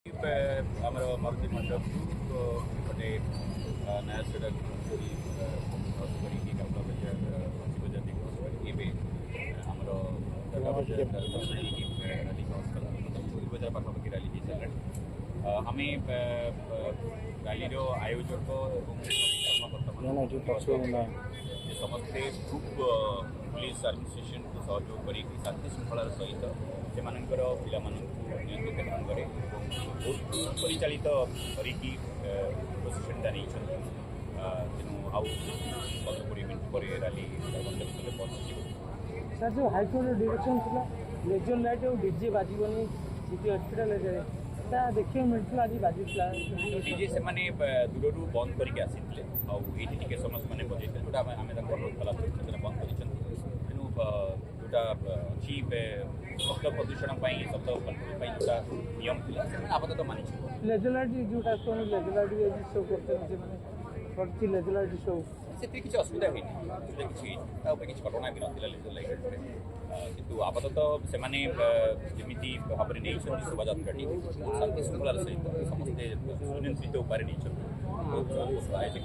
ଆମର ମାରୁତି ମଣ୍ଡପ ଗୋଟେ ନୟା ସଡ଼କ କ୍ରସ୍ କରିକି କାମା ବଜାର ମଞ୍ଚି ବଜାର ଦେଇ କ୍ରସ୍ କରିକି ଏବେ ଆମର ରାଲି କ୍ରସ୍ କଲା ପୁରୀ ବଜାର ପାଖାପାଖି ରାଲି ହେଇସାରିଲାଣି। ଆମେ ରାଲିର ଆୟୋଜକ ଏବଂ ସମସ୍ତେ ଗ୍ରୁପ୍ पुलिस आडमिनिस्ट्रेशन को सहयोग कर शांति श्रृंखलार सहित से नियंत्रित ढंग से बहुत परिचालित करके प्रोसेसनटा नहीं तेणु आउ 15-20 मिनट पर रैली पहुंची। सर जो हाईकोर्ट डायरेक्शन था लेजर लाइट और डीजे बाजबनी सिटी हस्पिटाल देखिए मिलता आज बाजी डीजे से दूर बंद करके आसी टे समस्त मैंने बजे जोटा आम अनुरोध कला बंद कर तेणु जोटा अच्छी शब्द प्रदूषण शब्द कंट्रोल जोटा नियम था आपातत मानी लेजर लाइट जोटा लेजर लाइट शो करते लेजर लाइट शो से किसी असुविधा है किसी घटना भी नाला लेजर लाइट किंतु आपातत से जमी भाव में नहीं शोभा यात्राटी शांति श्रृंखलार सहित समस्ते सुनिश्चित उपाय नहीं बहुत आयोजक